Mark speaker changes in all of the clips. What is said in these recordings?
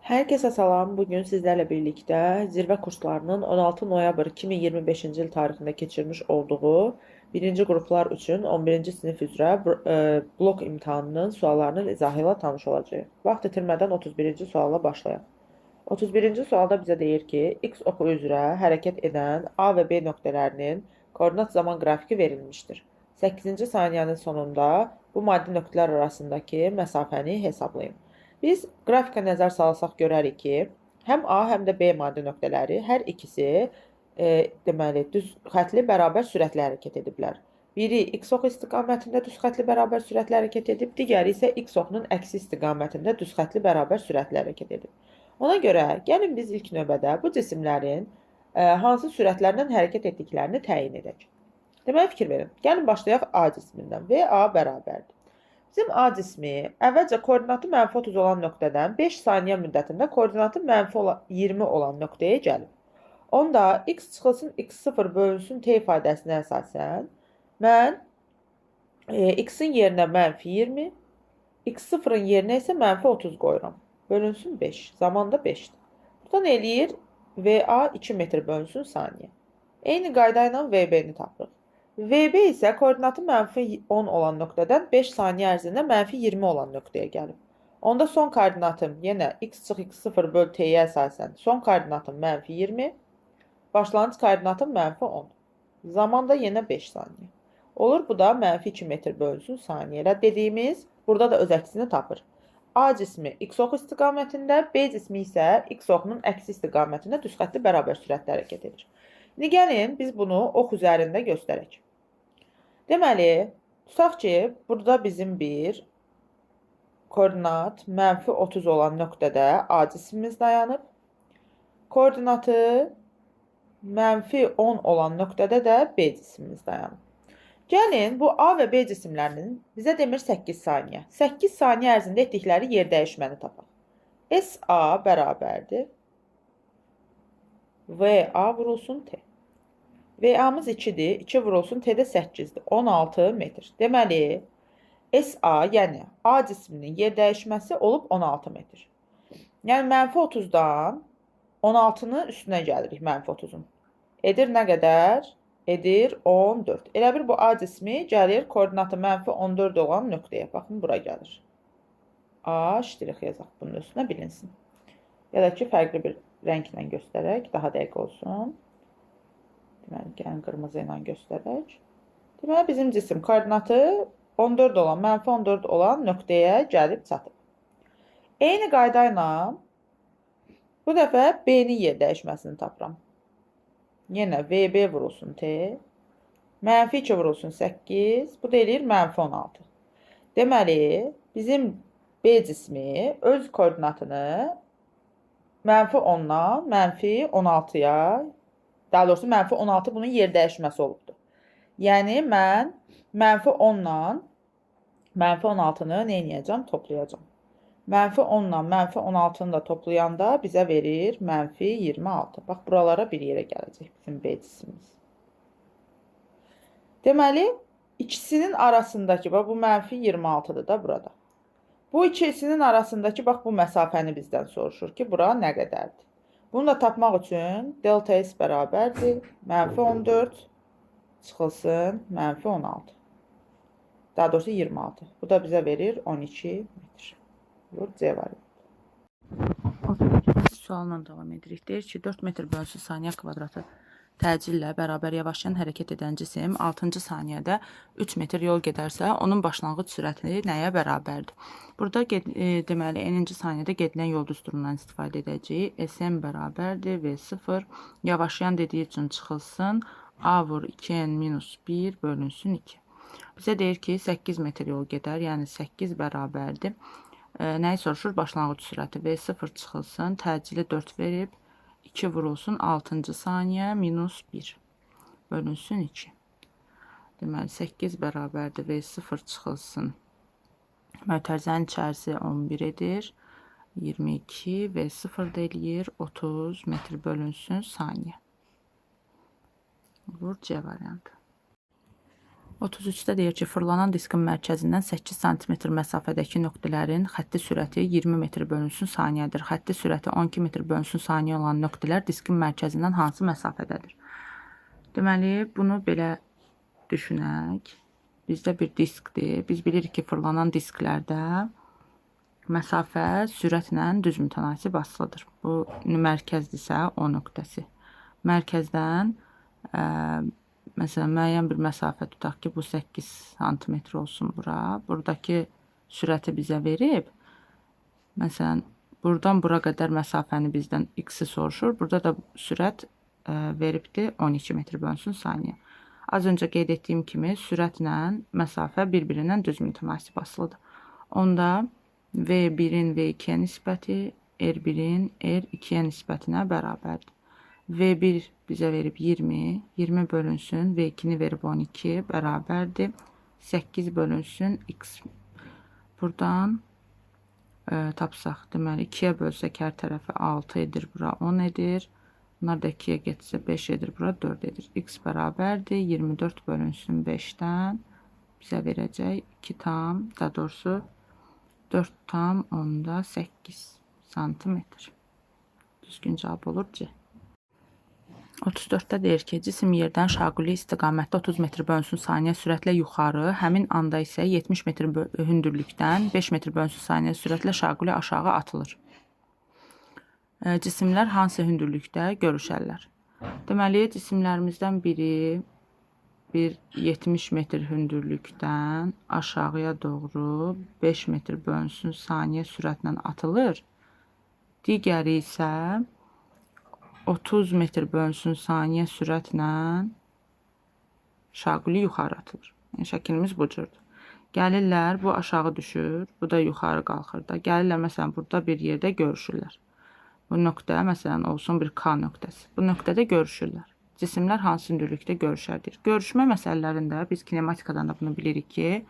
Speaker 1: Herkese salam. Bugün sizlerle birlikte zirve kurslarının 16 noyabr 2025-ci il tarixində keçirmiş olduğu birinci qruplar üçün 11-ci sinif üzrə blok imtahanının suallarının izahı ilə tanış olacağıq. Vaxt itirmədən 31-ci sualla başlayaq. 31-ci sualda bizə deyir ki, X oxu üzrə hərəkət edən A və B nöqtələrinin koordinat zaman qrafiki verilmişdir. 8-ci saniyənin sonunda bu maddi nöqtələr arasındakı məsafəni hesablayın. Biz qrafika nəzər salsaq görərik ki, həm A, həm də B maddi nöqtələri hər ikisi deməli düz xətli bərabər sürətlə hərəkət ediblər. Biri X oxu istiqamətində düz xətli bərabər sürətlə hərəkət edib, digəri isə X oxunun əksi istiqamətində düz xətli bərabər sürətlə hərəkət edib. Ona görə gəlin biz ilk növbədə bu cisimlərin hansı sürətlərlə hərəkət etdiklərini təyin edək. Deməli fikir verin. Gəlin başlayaq A cismindən. VA bərabərdir. Bizim A cismi əvvəlcə koordinatı mənfi 30 olan nöqtədən 5 saniyə müddətində koordinatı mənfi 20 olan nöqtəyə gəlib. Onda x çıxılsın x0 bölünsün t ifadəsinə əsasən mən x-in yerinə mənfi 20, x0-ın yerinə isə mənfi 30 qoyuram. Bölünsün 5. Zamanda 5'dir. Buradan eləyir VA 2 metr bölünsün saniyə. Eyni qayda ilə VB-ni tapırıq. VB isə koordinatı mənfi 10 olan nöqtədən 5 saniyə ərzində mənfi 20 olan nöqtəyə gəlib. Onda son koordinatım yenə x çıx x0 böl t-yə əsasən son koordinatım mənfi 20, başlanğıc koordinatım mənfi 10. Zamanda yenə 5 saniyə. Olur, bu da mənfi 2 metr bölünsün saniyə ilə dediyimiz burada da öz əksini tapır. A cismi x oxu istiqamətində, B cismi isə x oxunun əksi istiqamətində düz xətli bərabər sürətlə hərəkət edir. İndi gəlin biz bunu ox üzərində göstərək. Deməli, tutaq ki, burada bizim bir koordinat mənfi 30 olan nöqtədə A cismimiz dayanıb. Koordinatı mənfi 10 olan nöqtədə də B cismimiz dayanıb. Gəlin, bu A və B cisimlərinin bizə demir 8 saniyə. 8 saniyə ərzində etdikləri yer dəyişməni tapaq. SA bərabərdir. VA vurulsun T. VA-mız 2-dir. 2 vurulsun T-də 8-dir. 16 metr. Deməli, SA, yəni A cisminin yer dəyişməsi olub 16 metr. Yəni, mənfi 30-dan 16-nın üstünə gəlirik mənfi 30-un. Edir nə qədər? Edir 14. Elə bir bu A cismi gəlir koordinatı mənfi 14 olan nöqtəyə. Baxın, bura gəlir. A ştrix yazaq bunun üstünə bilinsin. Ya da ki, fərqli bir rənglə göstərək, daha dəqiq olsun. Deməli, gəlin qırmızı ilə göstərək. Deməli, bizim cisim koordinatı 14 olan, mənfi 14 olan nöqtəyə gəlib çatıb. Eyni qayda ilə bu dəfə B-nin yer dəyişməsini tapıram. Yenə VB vurulsun T. Mənfi 2 vurulsun 8. Bu da eləyir mənfi 16. Deməli, bizim B cismi öz koordinatını mənfi 10-dan mənfi 16-ya, daha doğrusu mənfi 16 bunun yer dəyişməsi olubdur. Yəni, mən mənfi 10-dan mənfi 16-nı nə edəcəm? Toplayacam. Mənfi 10-dan mənfi 16-nı da toplayanda bizə verir mənfi 26. Bax, buralara bir yerə gələcək bizim B cismimiz. Deməli, ikisinin arasındakı, bax, bu mənfi 26-dır da burada. Bu ikisinin arasındakı, bax, bu məsafəni bizdən soruşur ki, bura nə qədərdir? Bunu da tapmaq üçün delta S bərabərdir. Mənfi 14 çıxılsın mənfi 16. Daha doğrusu 26. Bu da bizə verir 12 metr. Bu C variantı.
Speaker 2: Sualla davam edirik. Deyir ki, 4 metr bölünsün saniyə kvadratı təcillə bərabər yavaşlayan hərəkət edən cisim 6-cı saniyədə 3 metr yol gedərsə, onun başlanğıc sürəti nəyə bərabərdir? Burada deməli, n-ci saniyədə gedilən yol düsturundan istifadə edəcəyik. SM bərabərdir V0. Yavaşlayan dediyi üçün çıxılsın. A vur 2n minus 1 bölünsün 2. Bizə deyir ki, 8 metr yol gedər, yəni 8 bərabərdir. Nəyi soruşur? Başlanğıc sürəti. V0 çıxılsın. Təcili 4 verib. 2 vurulsun 6-cı saniyə minus 1 bölünsün 2. Deməli, 8 bərabərdir. V0 çıxılsın. Mötərizənin içərisi 11 edir. 22 V0 da eləyir. 30 metr bölünsün saniyə. Vur C variantı. 33-də deyir ki, fırlanan diskin mərkəzindən 8 sm məsafədəki nöqtələrin xətti sürəti 20 metr bölünsün saniyədir. Xətti sürəti 12 metr bölünsün saniyə olan nöqtələr diskin mərkəzindən hansı məsafədədir? Deməli, bunu belə düşünək. Bizdə bir diskdir. Biz bilirik ki, fırlanan disklərdə məsafə sürətlə düz mütənasib asılıdır. Bu mərkəzdirsə O nöqtəsi. Mərkəzdən məsələn, müəyyən bir məsafə tutaq ki, bu 8 sm olsun bura. Buradakı sürəti bizə verib. Məsələn, buradan bura qədər məsafəni bizdən x-i soruşur. Burada da sürət veribdir 12 metr bölünsün saniyə. Az öncə qeyd etdiyim kimi, sürətlə məsafə bir-birindən düz mütənasib asılıdır. Onda V1-in V2-yə nisbəti R1-in R2-yə nisbətinə bərabərdir. V1 bizə verib 20, 20 bölünsün, V2-ni verib 12, bərabərdir. 8 bölünsün, x. Buradan tapsaq, deməli, 2-yə bölsək hər tərəfi 6 edir, bura 10 edir. Bunlar da 2-yə getsə 5 edir, bura 4 edir. X bərabərdir, 24 bölünsün 5-dən bizə verəcək 2 tam, daha doğrusu 4 tam 10-da 8 santimetr. Düzgün cavab olur C. 34-də deyir ki, cisim yerdən şaquli istiqamətdə 30 metr bölünsün saniyə sürətlə yuxarı, həmin anda isə 70 metr hündürlükdən 5 metr bölünsün saniyə sürətlə şaquli aşağı atılır. Cisimlər hansı hündürlükdə görüşərlər? Deməli, cisimlərimizdən biri 70 metr hündürlükdən aşağıya doğru 5 metr bölünsün saniyə sürətlə atılır. Digəri isə 30 metr bölünsün saniyə sürətlə şaquli yuxarı atılır. Yəni, şəklimiz bu cürdür. Gəlirlər, bu aşağı düşür, bu da yuxarı qalxır da. Gəlirlər, məsələn, burada bir yerdə görüşürlər. Bu nöqtə, məsələn, olsun bir K nöqtəsi. Bu nöqtədə görüşürlər. Cisimlər hansı hündürlükdə görüşərdir? Görüşmə məsələlərində biz kinematikadan da bunu bilirik ki,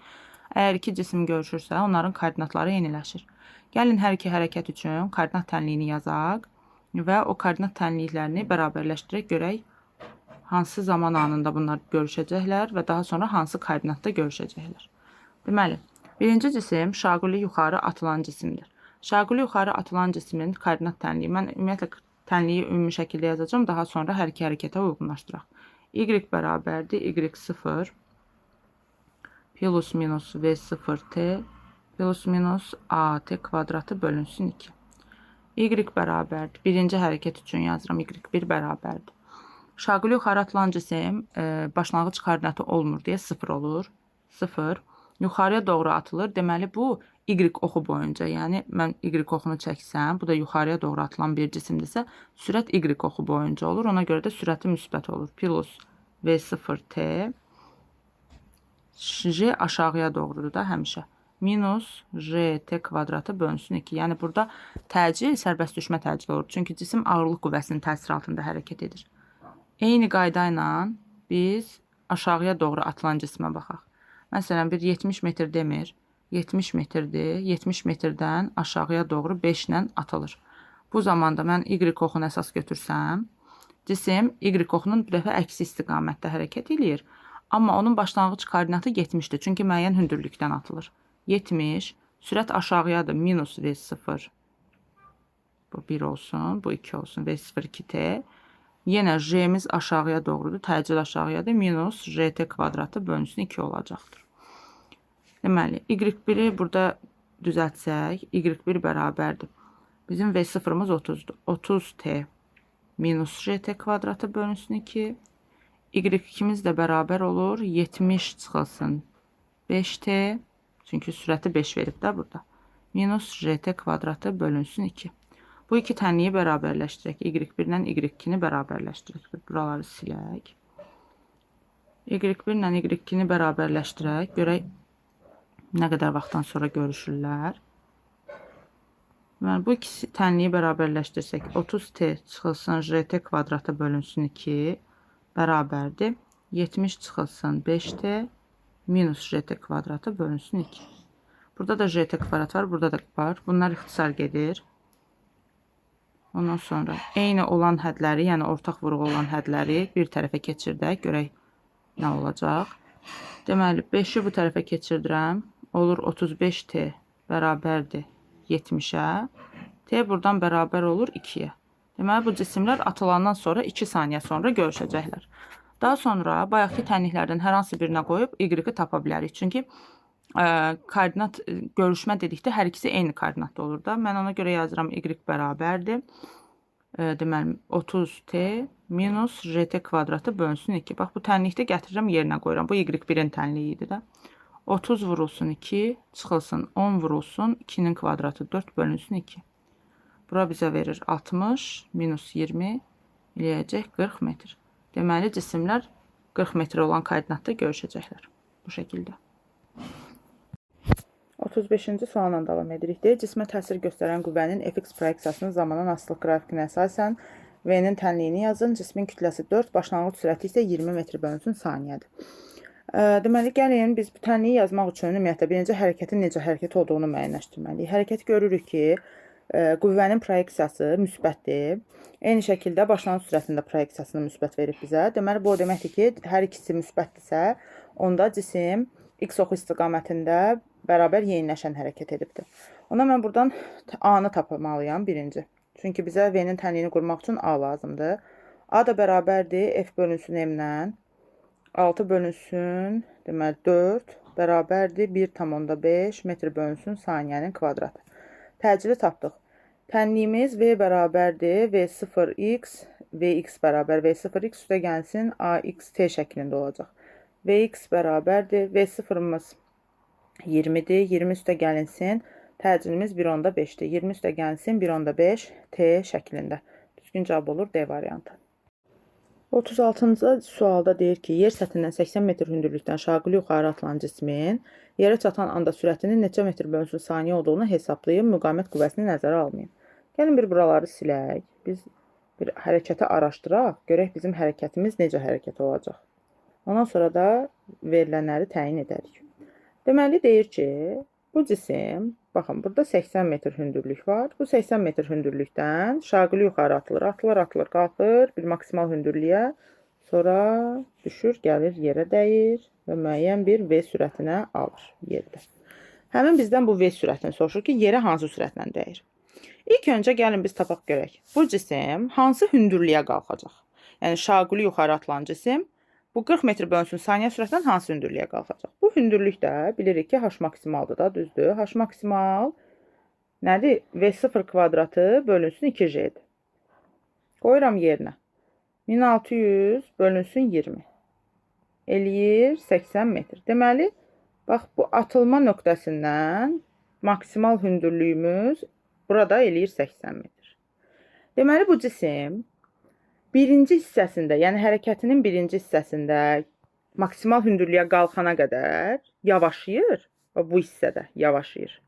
Speaker 2: əgər iki cisim görüşürsə, onların koordinatları eyniləşir. Gəlin hər iki hərəkət üçün koordinat tənliyini yazaq və o koordinat tənliklərini bərabərləşdirək, görək hansı zaman anında bunlar görüşəcəklər və daha sonra hansı koordinatda görüşəcəklər. Deməli, birinci cisim şaquli yuxarı atılan cisimdir. Şaquli yuxarı atılan cismin koordinat tənliyi, mən ümumiyyətlə tənliyi ümumi şəkildə yazacağım, daha sonra hər iki hərəkətə uyğunlaşdıraq. Y bərabərdir, Y0 plus minus V0t plus minus AT kvadratı bölünsün 2. Y bərabərdir. Birinci hərəkət üçün yazıram. Y1 bərabərdir. Şaquli yuxarı atılan cisim başlanğıc koordinatı olmur deyə 0 olur. 0. Yuxarıya doğru atılır. Deməli, bu Y oxu boyunca, yəni mən Y oxunu çəksəm, bu da yuxarıya doğru atılan bir cisimdirsə, sürət Y oxu boyunca olur. Ona görə də sürəti müsbət olur. Plus V0t J aşağıya doğrudur da həmişə. Minus JT kvadratı bölünsün 2. Yəni, burada təcil sərbəst düşmə təcili olur. Çünki cisim ağırlıq qüvvəsinin təsiri altında hərəkət edir. Eyni qayda ilə biz aşağıya doğru atılan cismə baxaq. Məsələn, bir 70 metr demir. 70 metrdir. 70 metrdən aşağıya doğru 5 ilə atılır. Bu zamanda mən Y oxunu əsas götürsəm, cisim Y oxunun bir dəfə əksi istiqamətdə hərəkət edir. Amma onun başlanğıc koordinatı 70-dir. Çünki müəyyən hündürlükdən atılır. 70, sürət aşağıyadır, minus V0. Bu 1 olsun, bu 2 olsun, V0-2t. Yenə J'miz aşağıya doğrudur, təcil aşağıyadır, minus JT kvadratı bölünsün 2 olacaqdır. Deməli, Y1-i burada düzəltsək, Y1 bərabərdir. Bizim V0-ımız 30-dur. 30t minus JT kvadratı bölünsün 2. Y2-miz də bərabər olur, 70 çıxılsın 5t. Çünki sürəti 5 verib də burada. Minus JT kvadratı bölünsün 2. Bu iki tənliyi bərabərləşdirək. Y1 ilə Y2-ni bərabərləşdirək. Buraları silək. Y1 ilə Y2-ni bərabərləşdirək. Görək nə qədər vaxtdan sonra görüşürlər. Bu iki tənliyi bərabərləşdirsək, 30t çıxılsın JT kvadratı bölünsün 2 bərabərdir. 70 çıxılsın 5t minus JT kvadratı bölünsün 2. Burada da JT kvadrat var, burada da var. Bunlar ixtisar gedir. Ondan sonra eyni olan hədləri, yəni ortaq vurğu olan hədləri bir tərəfə keçirdək. Görək nə olacaq. Deməli 5-i bu tərəfə keçirdirəm. Olur 35T bərabərdir 70-ə. T buradan bərabər olur 2-yə. Deməli bu cisimlər atılandan sonra 2 saniyə sonra görüşəcəklər. Daha sonra bayaqki tənliklərdən hər hansı birinə qoyub y-i tapa bilərik. Çünki koordinat görüşmə dedikdə hər ikisi eyni koordinatda olur da. Mən ona görə yazıram y bərabərdir. Deməli 30T minus RT kvadratı bölünsün 2. Bax bu tənlikdə gətirirəm yerinə qoyuram. Bu y1-in tənliyi idi də. 30 vurulsun 2 çıxılsın 10 vurulsun 2-nin kvadratı 4 bölünsün 2. Bura bizə verir 60 minus 20 eləyəcək 40 metr. Deməli cisimlər 40 metr olan koordinatda görüşəcəklər. Bu şəkildə. 35-ci sualla davam edirik. Cismə təsir göstərən qüvvənin fx proyeksiyasının zamanın asılılıq qrafikinə əsasən V-nin tənliyini yazın. Cismin kütləsi 4, başlanğıc sürəti isə 20 metr bölünsün saniyədir. Deməli, gəlin biz bu tənliyi yazmaq üçün ümumiyyətlə birinci hərəkətin necə hərəkət olduğunu müəyyənləşdirməliyik. Hərəkəti görürük ki, qüvvənin proyeksiyası müsbətdir. Eyni şəkildə başlanğıc sürətində proyeksiyasını müsbət verib bizə. Deməli, bu o deməkdir ki, hər ikisi müsbətdirsə, onda cisim x oxu istiqamətində bərabər yeyinləşən hərəkət edibdir. Ona mən buradan A-nı tapmalıyam birinci. Çünki bizə V-nin tənliyini qurmaq üçün A lazımdır. A da bərabərdir F bölünsün M-dən. 6 bölünsün, deməli 4 bərabərdir 1,5 metr bölünsün saniyənin kvadratı. Təcili tapdıq. Tənliyimiz V bərabərdir V0x, Vx bərabər V0x üstə gəlsin AXT şəklində olacaq. Vx bərabərdir V0-ımız 20-dir. 20 üstə gəlinsin. Təcilimiz 1,5-dir. 20 üstə gəlinsin 1,5 T şəklində. Düzgün cavab olur D variantı. 36-cı sualda deyir ki, yer səthindən 80 metr hündürlükdən şaquli yuxarı atılan cismin yerə çatan anda sürətinin neçə metr bölünsün saniyə olduğunu hesablayıb müqavimət qüvvəsini nəzərə almayın. Gəlin bir buraları silək. Biz bir hərəkəti araşdıraq. Görək bizim hərəkətimiz necə hərəkət olacaq. Ondan sonra da verilənləri təyin edərik. Deməli deyir ki, bu cisim, baxın, burada 80 metr hündürlük var. Bu 80 metr hündürlükdən şaquli yuxarı atılır, atılır, qalxır bir maksimal hündürlüyə. Sonra düşür, gəlir, yerə dəyir və müəyyən bir V sürətinə alır yerdə. Həmin bizdən bu V sürətini soruşur ki, yerə hansı sürətlə dəyir? İlk öncə gəlin biz tapaq görək. Bu cisim hansı hündürlüyə qalxacaq? Yəni şaquli yuxarı atılan cisim bu 40 metr bölünsün saniyə sürətlə hansı hündürlüyə qalxacaq? Bu hündürlükdə bilirik ki, H maksimaldır da, düzdür. H maksimal nədir? V0 kvadratı bölünsün 2J'dir. Qoyuram yerinə. 1600 bölünsün 20. Eləyir 80 metr. Deməli, bax bu atılma nöqtəsindən maksimal hündürlüyümüz burada eləyir 80 metr. Deməli, bu cisim birinci hissəsində, yəni hərəkətinin birinci hissəsində maksimal hündürlüyə qalxana qədər yavaşıyır. Bu hissədə yavaşıyır.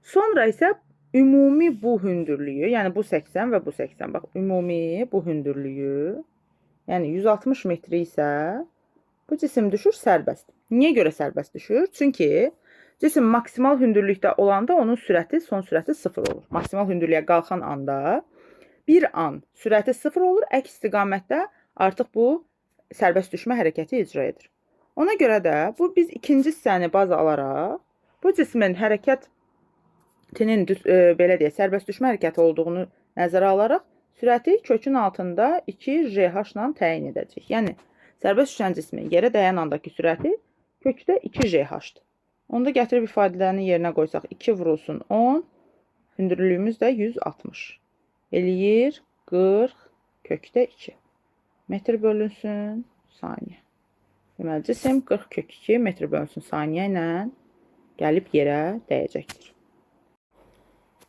Speaker 2: Sonra isə ümumi bu hündürlüyü, yəni bu 80 və bu 80, bax, ümumi bu hündürlüyü, yəni 160 metri isə bu cisim düşür sərbəst. Niyə görə sərbəst düşür? Çünki cisim maksimal hündürlükdə olanda onun sürəti, son sürəti 0 olur. Maksimal hündürlüyə qalxan anda bir an sürəti 0 olur, əks istiqamətdə artıq bu sərbəst düşmə hərəkəti icra edir. Ona görə də bu biz ikinci hissəni baz alaraq bu cismin hərəkətinin belə deyək, sərbəst düşmə hərəkəti olduğunu nəzərə alaraq sürəti kökün altında 2JH ilə təyin edəcək. Yəni sərbəst düşən cismin yerə dəyən andakı sürəti kökdə 2JH-dır. Onda gətirib ifadələrini yerinə qoysaq 2 vurulsun 10, hündürlüyümüz də 160. Eləyir 40 kökdə 2 metr bölünsün saniyə. Deməli, cisim 40 kök 2 metr bölünsün saniyə ilə gəlib yerə dəyəcəkdir.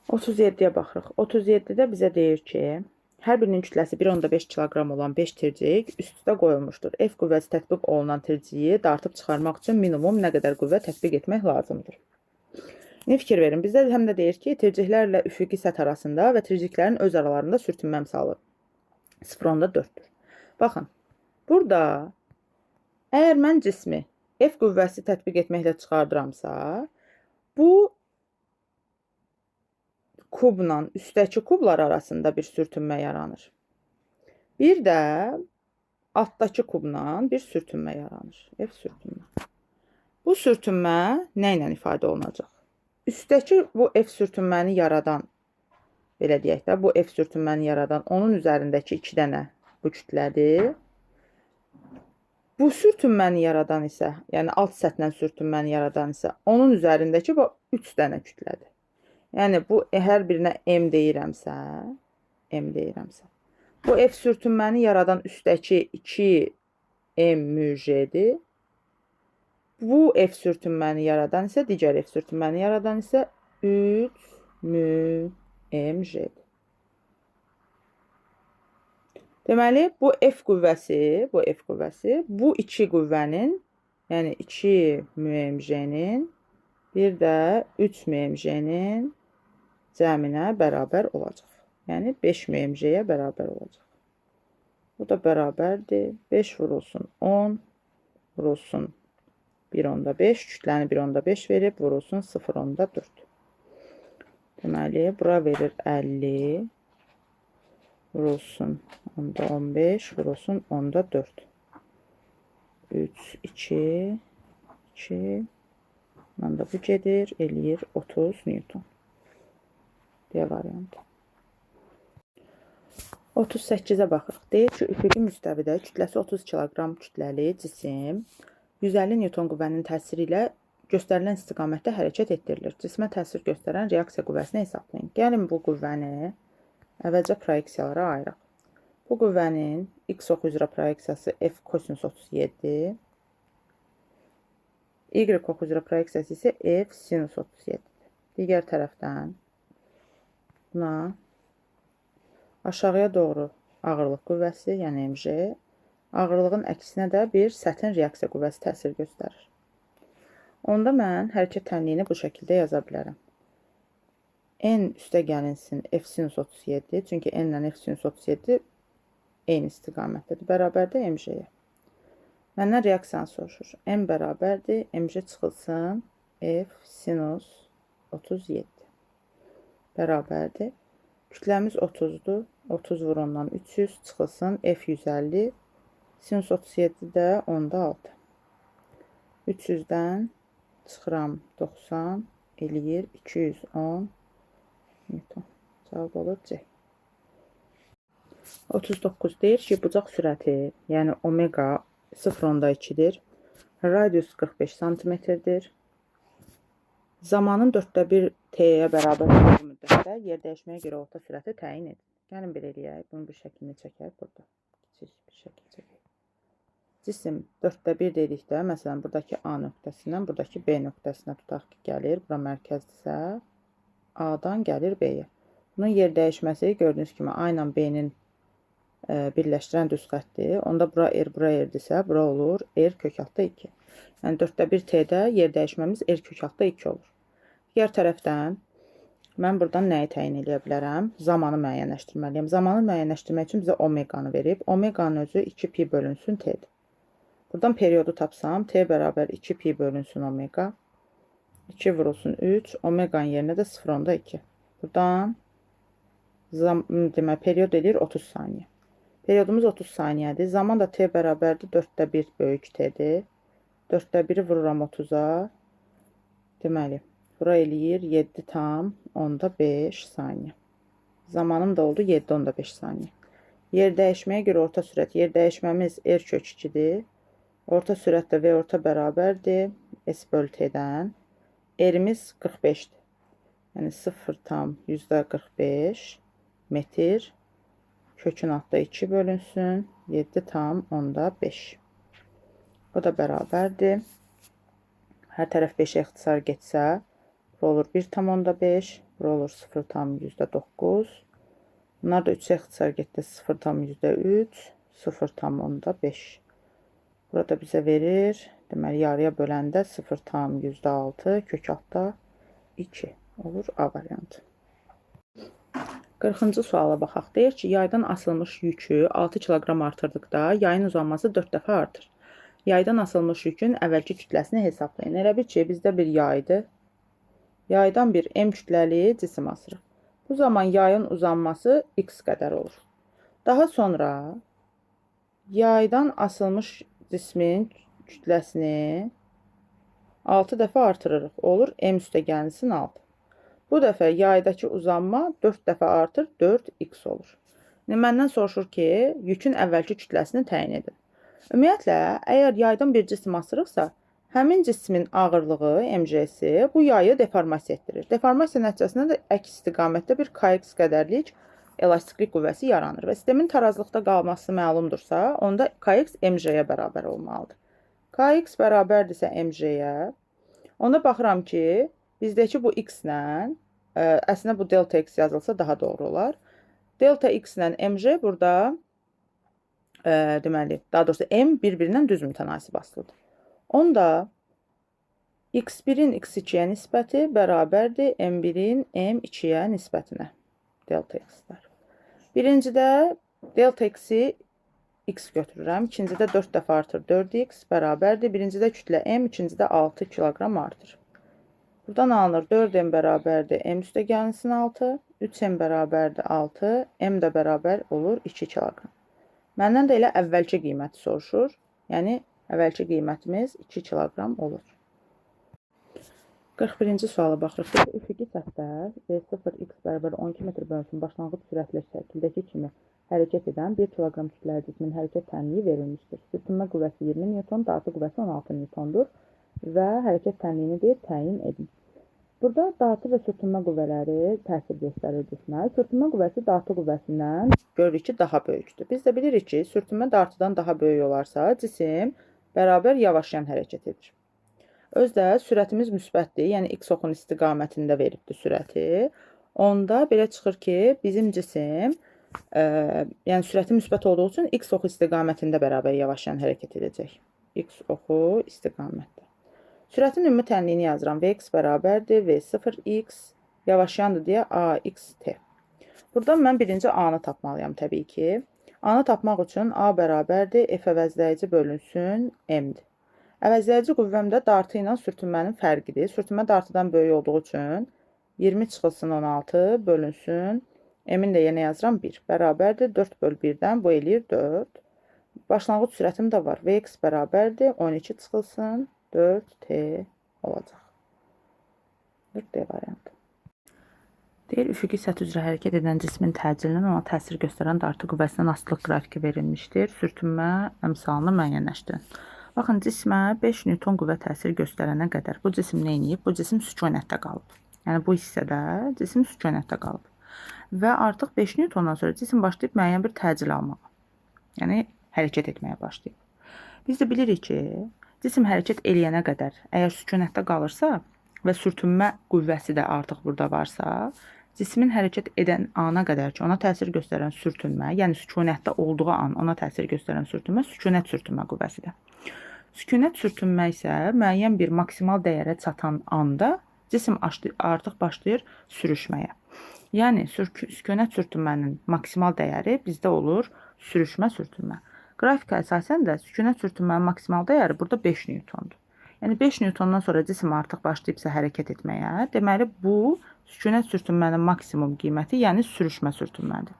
Speaker 2: 37-yə baxırıq. 37-də bizə deyir ki, hər birinin kütləsi 1,5 kiloqram olan 5 tircik üst-üstə qoyulmuşdur. F qüvvəsi tətbiq olunan tirciyi dartıb çıxarmaq üçün minimum nə qədər qüvvə tətbiq etmək lazımdır. Ne fikir verin? Bizdə həm də deyir ki, tirciklərlə üfüqi səth arasında və tirciklərin öz aralarında sürtünmə misalı 0,4-dür. Baxın, burada əgər mən cismi F qüvvəsi tətbiq etməklə çıxardıramsa, bu kubla üstdəki kublar arasında bir sürtünmə yaranır. Bir də altdakı kubla bir sürtünmə yaranır. F sürtünmə. Bu sürtünmə nə ilə ifadə olunacaq? Üstdəki bu F sürtünməni yaradan, belə deyək də, bu F sürtünməni yaradan onun üzərindəki 2 dənə bu kütlədir. Bu sürtünməni yaradan isə, yəni alt səthlə sürtünməni yaradan isə onun üzərindəki bu 3 dənə kütlədir. Yəni bu hər birinə M deyirəmsə, bu F sürtünməni yaradan üstdəki 2 M müjdir. Bu F sürtünməni yaradan isə, digər F sürtünməni yaradan isə 3 mj'dir. Deməli, bu F qüvvəsi, bu 2 qüvvənin, yəni 2 mj'nin, bir də 3 mj'nin cəminə bərabər olacaq. Yəni 5 mj'yə bərabər olacaq. Bu da bərabərdir. 5 vurulsun 10, vurulsun 1/5, kütləni 1/5 verib, vurulsun 0/4. Deməli, bura verir 50, vurulsun 10/15, vurulsun 10/4. 3, 2, 2, da bu gedir, eləyir 30 Newton. D variantı. 38-ə baxırıq. Deyir ki, üfüqi müstəvidə kütləsi 30 kiloqram kütləli cisim 150 Newton qüvvənin təsiri ilə göstərilən istiqamətdə hərəkət etdirilir. Cismə təsir göstərən reaksiya qüvvəsini hesablayın. Gəlin bu qüvvəni əvvəlcə proyeksiyalara ayıraq. Bu qüvvənin x oxu üzrə proyeksiyası F kosinus 37, y oxu üzrə proyeksiyası isə F sinus 37. Digər tərəfdən buna aşağıya doğru ağırlıq qüvvəsi, yəni mj, ağırlığın əksinə də bir səthin reaksiya qüvvəsi təsir göstərir. Onda mən hərəkət tənliyini bu şəkildə yaza bilərəm. N üstə gəlinsin F sinus 37, çünki N ilə F sinus 37 eyni istiqamətdədir, bərabərdir mj-yə. Məndən reaksiyanı soruşur. M bərabərdir, mj çıxılsın F sinus 37. Bərabərdir. Kütləmiz 30-dur. 30 vur ondan 300 çıxılsın F 150. Sinus 37 də 10/6. 300-dən çıxıram 90, eləyir 210 Newton. Cavab olur C. 39 deyir ki, bucaq sürəti, yəni omega 0,2-dir. Radius 45 cm-dir. Zamanın 1/4 t-yə bərabər olduğu müddətdə yer dəyişməyə görə orta sürəti təyin edin. Gəlin belə eləyək. Bunun bir şəklini çəkək burada. Kiçik bir şəkil çəkək. Cisim 1/4 dedikdə, məsələn, buradakı A nöqtəsindən, buradakı B nöqtəsinə tutaq ki, gəlir. Bura mərkəzdirsə, A-dan gəlir B-yə. Bunun yer dəyişməsi gördüyünüz kimi A ilə B-nin birləşdirən düz xəttdir. Onda bura R-dirsə, bura olur R⁻². Yəni 1/4 t-də yer dəyişməmiz R⁻² olur. Digər tərəfdən mən buradan nəyi təyin edə bilərəm? Zamanı müəyyənləşdirməliyəm. Zamanı müəyyənləşdirmək üçün bizə omeqanı verib. Omeqanın özü 2pi bölünsün t-dir. Buradan periodu tapsam, t bərabər 2pi bölünsün omega. 2 vurulsun 3. Omeqanın yerinə də 0,2. Buradan demək, period edir 30 saniyə. Periodumuz 30 saniyədir. Zaman da t bərabərdir 1/4 böyük t-dir. 1/4 vururam 30-a. Deməli, bura eləyir 7,5 saniyə. Zamanım da oldu 7,5 saniyə. Yer dəyişməyə görə orta sürət. Yer dəyişməmiz R⁻²-dir. Orta sürət də V orta bərabərdir S bölü t-dən. R-imiz 45-dir. Yəni 0,45 metr. Kökün altda 2 bölünsün. 7,5. O da bərabərdir. Hər tərəf 5-ə ixtisar getsə, bura olur 1,5, bura olur 0,9. Bunlar da 3-ə ixtisar getsə 0,3, 0,5. Burada bizə verir, deməli, yarıya böləndə 0,6, kök altda 2 olur A variantı. 40-cı suala baxaq. Deyir ki, yaydan asılmış yükü 6 kiloqram artırdıqda yayın uzanması 4 dəfə artır. Yaydan asılmış yükün əvvəlki kütləsini hesablayın. Elə bir ki, bizdə bir yaydır. Yaydan bir M kütləli cisim asırıq. Bu zaman yayın uzanması x qədər olur. Daha sonra yaydan asılmış cismin kütləsini 6 dəfə artırırıq. Olur m üstəgəlsin 6. Bu dəfə yaydakı uzanma 4 dəfə artır, 4x olur. İndi məndən soruşur ki, yükün əvvəlki kütləsini təyin edin. Ümumiyyətlə, əgər yaydan bir cisim asırıqsa, həmin cismin ağırlığı, mg-si, bu yayı deformasiya etdirir. Deformasiya nəticəsində də əks istiqamətdə bir kx qədərlik elastiklik qüvvəsi yaranır və sistemin tarazlıqda qalması məlumdursa, onda kx mg-yə bərabər olmalıdır. Kx bərabərdirsə mg-yə, onda baxıram ki, bizdəki bu x-lə, əslində bu delta x yazılsa daha doğru olar. Delta x-lə mg burada, deməli, daha doğrusu m bir-birindən düz mütənasib asılıdır. Onda x1-in x2-yə nisbəti bərabərdir m1-in m2-yə nisbətinə. Delta x-lər. Birincidə delta x-i x götürürəm. İkincidə 4 dəfə artır 4x bərabərdir. Birincidə kütlə m, ikincidə 6 kiloqram artır. Buradan alınır 4m bərabərdir m üstəgəlsin 6, 3m bərabərdir 6, m də bərabər olur 2 kiloqram. Məndən də elə əvvəlki qiyməti soruşur. Yəni, əvvəlki qiymətimiz 2 kiloqram olur. 41-ci suala baxırıq. Üfüqi səthdə V0x bərabər 12 metr bölünsün başlanğıc sürətlə şəkildəki kimi hərəkət edən 1 kiloqram kütləli cismin hərəkət tənliyi verilmişdir. Sürtünmə qüvvəsi 20 Newton, dağıtı qüvvəsi 16 Newtondur və hərəkət tənliyini deyir, təyin edin. Burada dağıtı və sürtünmə qüvvələri təsir göstərir cismə. Sürtünmə qüvvəsi dağıtı qüvvəsindən görürük ki, daha böyükdür. Biz də bilirik ki, sürtünmə dartıdan daha böyük olarsa, cisim bərabər yavaşlayan hərəkət edir. Özdə sürətimiz müsbətdir, yəni x oxun istiqamətində veribdir sürəti. Onda belə çıxır ki, bizim cisim, yəni sürəti müsbət olduğu üçün x oxu istiqamətində bərabər yavaşlayan hərəkət edəcək. X oxu istiqamətdə. Sürətin ümumi tənliyini yazıram. Vx bərabərdir, V0x, yavaşlayandır deyə AXT. Buradan mən birinci A-nı tapmalıyam təbii ki. A-nı tapmaq üçün A bərabərdir, F əvəzləyici bölünsün M-dir. Əvəzləyici qüvvəm də dartı ilə sürtünmənin fərqidir. Sürtünmə dartıdan böyük olduğu üçün 20 çıxılsın 16 bölünsün. M-in də yenə yazıram 1. Bərabərdir, 4 böl 1-dən bu eləyir 4. Başlanğıc sürətim də var. Vx bərabərdir, 12 çıxılsın 4t olacaq. 4d variantı. Deyir, üfüqi səth üzrə hərəkət edən cismin təcilindən ona təsir göstərən dartı qüvvəsindən asılılıq qrafiki verilmişdir. Sürtünmə əmsalını müəyyənləşdirin. Baxın, cismə 5 Newton qüvvə təsir göstərənə qədər bu cisim nə edib? Bu cisim sükunətdə qalıb. Yəni, bu hissədə cisim sükunətdə qalıb. Və artıq 5 Newtondan sonra cisim başlayıb müəyyən bir təcil almağa. Yəni, hərəkət etməyə başlayıb. Biz də bilirik ki, cisim hərəkət eləyənə qədər, əgər sükunətdə qalırsa və sürtünmə qüvvəsi də artıq burada varsa, cismin hərəkət edən ana qədər ki, ona təsir göstərən sürtünmə, yəni sükunətdə olduğu an ona təsir göstərən sürtünmə, sükunət sürtünmə qüvvəsidir. Sükunət sürtünmə isə müəyyən bir maksimal dəyərə çatan anda cisim artıq başlayır sürüşməyə. Yəni, sükunət sürtünmənin maksimal dəyəri bizdə olur sürüşmə sürtünmə. Qrafikə əsasən də sükunət sürtünmənin maksimal dəyəri burada 5 Newtondur. Yəni 5 Newtondan sonra cisim artıq başlayıbsa hərəkət etməyə, deməli bu sükunət sürtünmənin maksimum qiyməti, yəni sürüşmə sürtünmədir.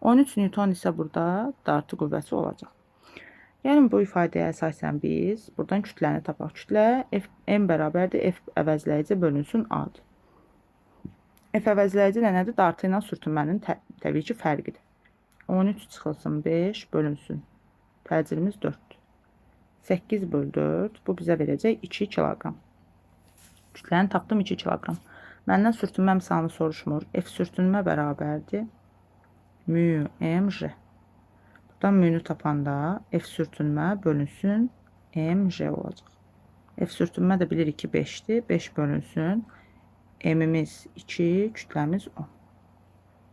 Speaker 2: 13 Newton isə burada dartı qüvvəsi olacaq. Yəni bu ifadəyə əsasən biz buradan kütləni tapaq. Kütlə m bərabərdir, f əvəzləyici bölünsün a-dır. F əvəzləyici nədir? Dartı ilə sürtünmənin təbii ki fərqidir. 13 çıxılsın 5 bölünsün. Təcilimiz 4-dür. 8 böl 4, bu bizə verəcək 2 kiloqram. Kütləni tapdım 2 kiloqram. Məndən sürtünmə əmsalını soruşmur. F sürtünmə bərabərdir. Mü, mj. Buradan mü'nü tapanda F sürtünmə bölünsün mj olacaq. F sürtünmə də bilirik ki 5-dir. 5 bölünsün. M-imiz 2, kütləmiz 10.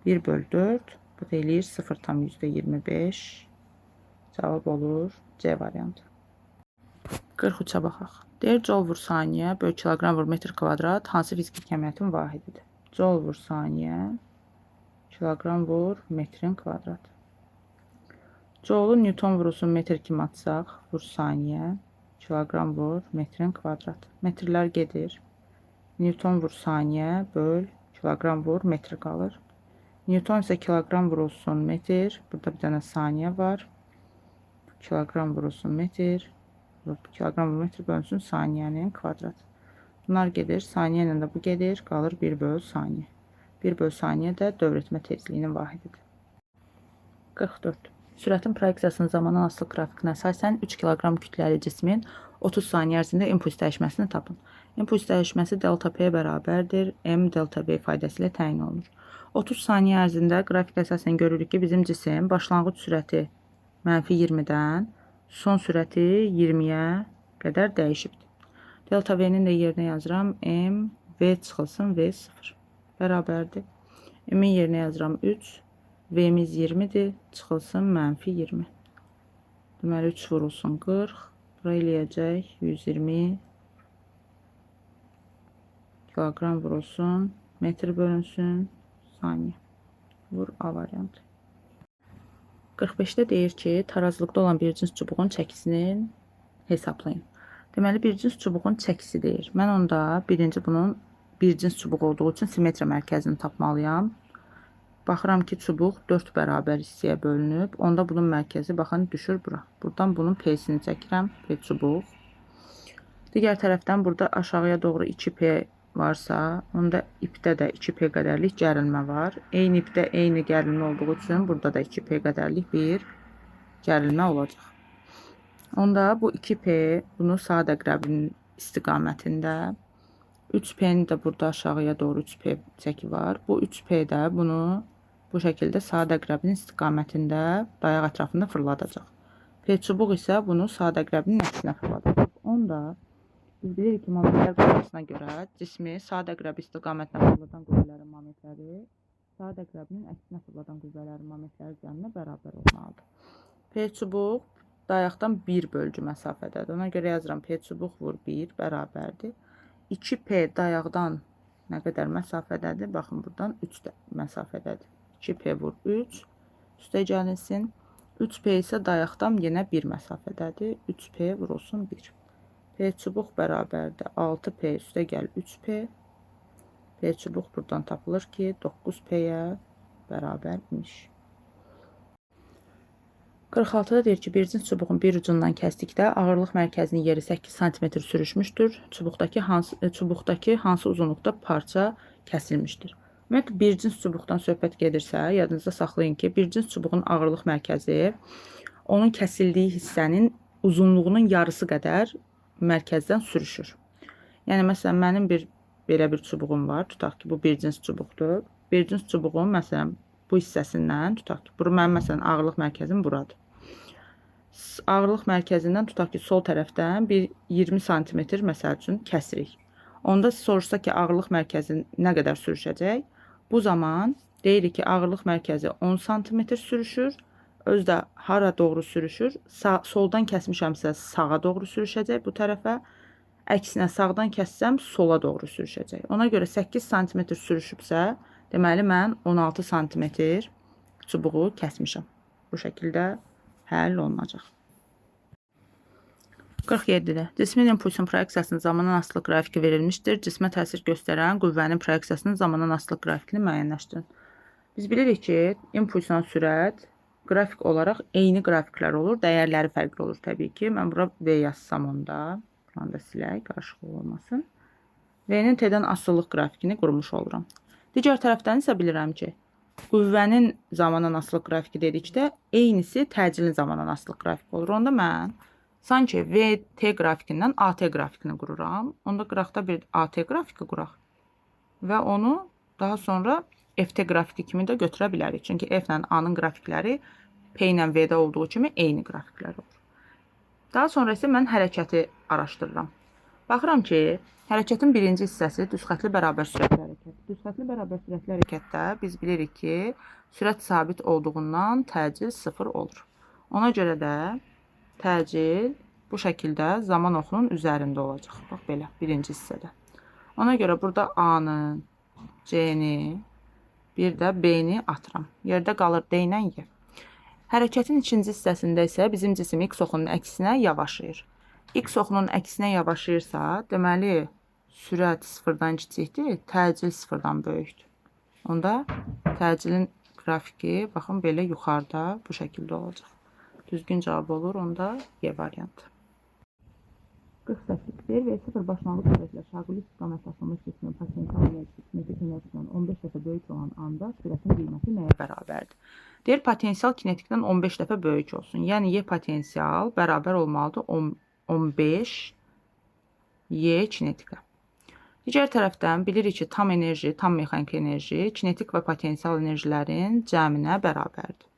Speaker 2: 1 böl 4, bu da eləyir 0,25. Cavab olur C variantı. 43-ə baxaq. Deyir, Joule vur saniyə böl kiloqram vur metr kvadrat hansı fiziki kəmiyyətin vahididir? Joule vur saniyə, kiloqram vur metrin kvadrat. Joule-u Newton vurulsun metr kimi atsaq, vur saniyə, kiloqram vur metrin kvadrat. Metrlər gedir. Newton vur saniyə böl kiloqram vur metr qalır. Newton isə kiloqram vurulsun metr. Burada bir dənə saniyə var. kiloqram vurulsun metr. Kiloqram vurulsun metr bölünsün saniyənin kvadratı. Bunlar gedir. Saniyə ilə də bu gedir. Qalır 1/saniyə. 1/saniyə də dövr etmə tezliyinin vahididir. 44. Sürətin proyeksiyasının zamandan asılı qrafikinə əsasən 3 kiloqram kütləli cismin 30 saniyə ərzində impuls dəyişməsini tapın. İmpuls dəyişməsi delta P bərabərdir. M delta B ifadəsilə təyin olunur. 30 saniyə ərzində qrafikə əsasən görürük ki, bizim cisim başlanğıc sürəti -20-dən son sürəti 20-yə qədər dəyişibdir. Delta V'nin də yerinə yazıram. M, V çıxılsın, V 0 bərabərdir. M-in yerinə yazıram 3. V'miz 20'dir. Çıxılsın -20. Deməli 3 vurulsun 40. Bura eləyəcək 120 kiloqram vurulsun. Metr bölünsün saniyə. Vur A variantı. 45'də deyir ki, tarazlıqda olan bir cins çubuğun çəkisini hesablayın. Deməli bir cins çubuğun çəkisi deyir. Mən onda birinci bunun bir cins çubuq olduğu üçün simmetriya mərkəzini tapmalıyam. Baxıram ki, çubuq 4 bərabər hissəyə bölünüb. Onda bunun mərkəzi baxın düşür bura. Buradan bunun P'sini çəkirəm. P çubuq. Digər tərəfdən burada aşağıya doğru 2P varsa, onda ipdə də 2P qədərlik gərilmə var. Eyni ipdə eyni gərilmə olduğu üçün burada da 2P qədərlik bir gərilmə olacaq. Onda bu 2P bunu sağ dəqrəbinin istiqamətində, 3P'nin də burada aşağıya doğru 3P çəki var. Bu 3P də bunu bu şəkildə sağ dəqrəbinin istiqamətində dayaq ətrafında fırladacaq. P çubuq isə bunu sağ dəqrəbinin əksinə fırladacaq. Onda biz bilirik ki, momentlər qaydasına görə cismi sağ dəqrəbi istiqamətinə fırladan qüvvələrin momentləri sağ dəqrəbinin əksinə fırladan qüvvələrin momentləri cəminə bərabər olmalıdır. P çubuq dayaqdan 1 bölgü məsafədədir. Ona görə yazıram P çubuq vur 1 bərabərdir. 2P dayaqdan nə qədər məsafədədir? Baxın buradan 3 məsafədədir. 2P vur 3 üstə gəlinsin. 3P isə dayaqdan yenə 1 məsafədədir. 3P vurulsun 1. P çubuq bərabərdir 6P üstə gəl 3P. P çubuq buradan tapılır ki 9P'yə bərabər imiş. 46'da deyir ki, bir cins çubuğun bir ucundan kəsdikdə ağırlıq mərkəzinin yeri 8 cm sürüşmüşdür. Çubuqdakı hansı uzunluqda parça kəsilmişdir. Ümumiyyətlə, bir cins çubuqdan söhbət gedirsə, yadınızda saxlayın ki, bir cins çubuğun ağırlıq mərkəzi onun kəsildiyi hissənin uzunluğunun yarısı qədər mərkəzdən sürüşür. Yəni, məsələn, mənim belə bir çubuğum var. Tutaq ki, bu bir cins çubuqdur. Bir cins çubuğun, məsələn, bu hissəsindən tutaq ki, mənim məsələn ağırlıq mərkəzim buradır. Ağırlıq mərkəzindən tutaq ki, sol tərəfdən bir 20 cm məsəl üçün kəsirik. Onda soruşsa ki, ağırlıq mərkəzi nə qədər sürüşəcək? Bu zaman deyirik ki, ağırlıq mərkəzi 10 cm sürüşür. Özdə hara doğru sürüşür? Soldan kəsmişəmsə sağa doğru sürüşəcək bu tərəfə. Əksinə sağdan kəssəm sola doğru sürüşəcək. Ona görə 8 cm sürüşübsə, deməli, mən 16 cm çubuğu kəsmişəm. Bu şəkildə həll olunacaq. 47'də cismin impulsun proyeksiyasının zamandan asılı qrafiki verilmişdir. Cismə təsir göstərən qüvvənin proyeksiyasının zamandan asılı qrafikini müəyyənləşdirin. Biz bilirik ki, impulsla sürət qrafik olaraq eyni qrafiklər olur. Dəyərləri fərqli olur təbii ki. Mən bura V yazsam onda. Buranı da silək, qarışıqlıq olmasın. V-nin T-dən asılılıq qrafikini qurmuş oluram. Digər tərəfdən isə bilirəm ki, qüvvənin zamandan asılı qrafiki dedikdə eynisi təcilin zamandan asılı qrafik olur. Onda mən sanki VT qrafikindən AT qrafikini qururam. Onda qıraqda bir AT qrafiki quraq. Və onu daha sonra FT qrafiki kimi də götürə bilərik. Çünki F ilə A-nın qrafikləri P ilə V-də olduğu kimi eyni qrafiklər olur. Daha sonra isə mən hərəkəti araşdırıram. Baxıram ki, hərəkətin birinci hissəsi düzxətli bərabər sürətli hərəkət. Düzxətli bərabər sürətli hərəkətdə biz bilirik ki, sürət sabit olduğundan təcil 0 olur. Ona görə də təcil bu şəkildə zaman oxunun üzərində olacaq. Bax belə, birinci hissədə. Ona görə burada A-nı, C-ni, bir də B-ni atıram. Yerdə qalır D ilə Y. Hərəkətin ikinci hissəsində isə bizim cisim X oxunun əksinə yavaşlayır. X oxunun əksinə yavaşlayırsa, deməli, sürət 0-dan kiçikdir, təcil 0-dan böyükdür. Onda təcilin qrafiki, baxın, belə yuxarıda bu şəkildə olacaq. Düzgün cavab olur onda Y variantı. 48. V0 başlanğıc sürətlə şaquli istiqamətdə açılmış cismin potensial enerjisi kinetik enerjisindən 15 dəfə böyük olan anda sürətin qiyməti nəyə bərabərdir? Deyir, potensial kinetikdən 15 dəfə böyük olsun. Yəni, Y potensial bərabər olmalıdır 15 Y kinetikə. Digər tərəfdən bilirik ki, tam enerji, tam mexaniki enerji kinetik və potensial enerjilərin cəminə bərabərdir.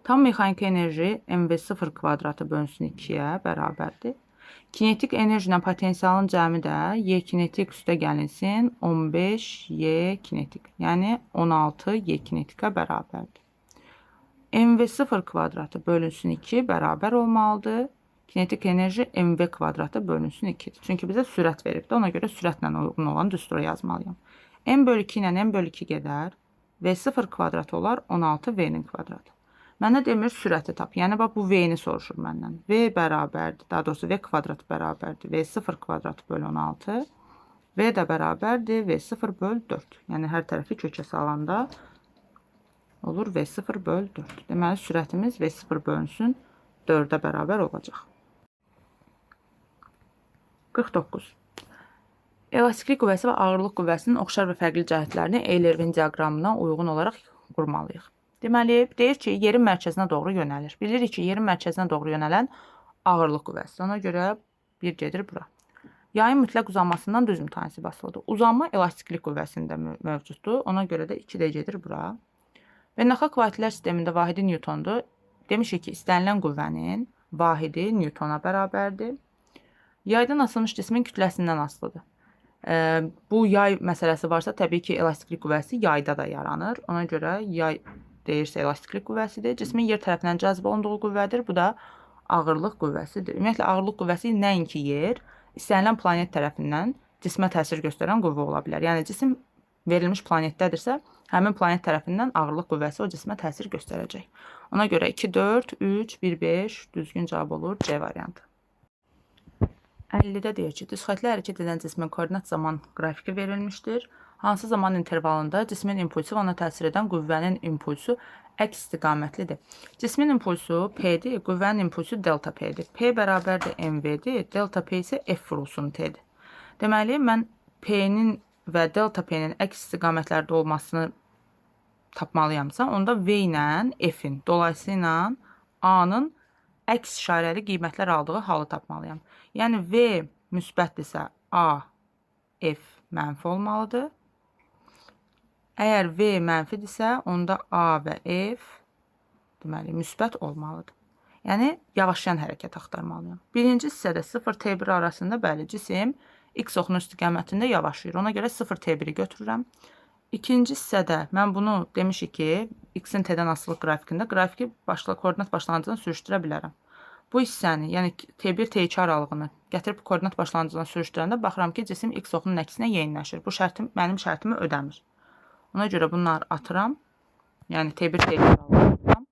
Speaker 2: Tam mexaniki enerji mv0 kvadratı bölünsün 2-yə bərabərdir. Kinetik enerji ilə potensialın cəmi də Y kinetik üstə gəlinsin 15 Y kinetik. Yəni 16 Y kinetikə bərabərdir. mv0 kvadratı bölünsün 2 bərabər olmalıdır. Kinetik enerji mv kvadratı bölünsün 2-dir. Çünki bizə sürət veribdir. Ona görə sürətlə uyğun olan düstura yazmalıyam. M bölü 2 ilə M bölü 2 gedər. V0 kvadratı olar 16 V'nin kvadratı. Mənə demir sürəti tap. Yəni, bax, bu V-ni soruşur məndən. V bərabərdir, daha doğrusu V kvadratı bərabərdir. V0 kvadratı bölü 16. V də bərabərdir. V0 bölü 4. Yəni, hər tərəfi kökə salanda olur V0 bölü 4. Deməli, sürətimiz V0 bölünsün 4-ə bərabər olacaq. 49. Elastiklik qüvvəsi və ağırlıq qüvvəsinin oxşar və fərqli cəhətlərini Euler-Ven diaqramına uyğun olaraq qurmalıyıq. Deməli, deyir ki, yerin mərkəzinə doğru yönəlir. Bilirik ki, yerin mərkəzinə doğru yönələn ağırlıq qüvvəsi. Ona görə bir gedir bura. Yayın mütləq uzanmasından düz mütənasib asılıdır. Uzanma elastiklik qüvvəsində mövcuddur. Ona görə də 2 də gedir bura. Beynəlxalq vahidlər sistemində vahidi Newtondur. Demişik ki, istənilən qüvvənin vahidi Newtona bərabərdir. Yaydan asılmış cismin kütləsindən asılıdır. Bu yay məsələsi varsa, təbii ki, elastiklik qüvvəsi yayda da yaranır. Ona görə yay deyirsə elastiklik qüvvəsidir. Cismin yer tərəfindən cəzb olunduğu qüvvədir. Bu da ağırlıq qüvvəsidir. Ümumiyyətlə, ağırlıq qüvvəsi nəinki yer, istənilən planet tərəfindən cismə təsir göstərən qüvvə ola bilər. Yəni, cisim verilmiş planetdədirsə, həmin planet tərəfindən ağırlıq qüvvəsi o cismə təsir göstərəcək. Ona görə 2, 4, 3, 1, 5 düzgün cavab olur C variantı. 50-də deyir ki, düz xətlə hərəkət edən cismin koordinat zaman qrafiki verilmişdir. Hansı zaman intervalında cismin impulsu və ona təsir edən qüvvənin impulsu əks istiqamətlidir. Cismin impulsu P-dir, qüvvənin impulsu delta P-dir. P bərabərdir mv-dir, delta P isə F vurulsun T-dir. Deməli, mən P-nin və delta P-nin əks istiqamətlərdə olmasını tapmalıyamsa, onda V ilə F-in, dolayısıyla A-nın əks işarəli qiymətlər aldığı halı tapmalıyam. Yəni, V müsbətdirsə A, F mənfi olmalıdır. Əgər V mənfidirsə, onda A və F deməli, müsbət olmalıdır. Yəni, yavaşlayan hərəkət axtarmalıyam. Birinci hissədə 0T1 arasında bəli, cisim X oxunun istiqamətində yavaşlayır. Ona görə 0T1-i götürürəm. İkinci hissədə mən bunu demişik ki, X-in T-dən asılı qrafikində qrafiki koordinat başlanğıcına sürüşdürə bilərəm. Bu hissəni, yəni T1, T2 aralığını gətirib koordinat başlanğıcına sürüşdürəndə baxıram ki, cisim X oxunun əksinə yeyinləşir. Bu mənim şərtimi ödəmir. Ona görə bunları atıram. Yəni T1, T2 aralığını atıram.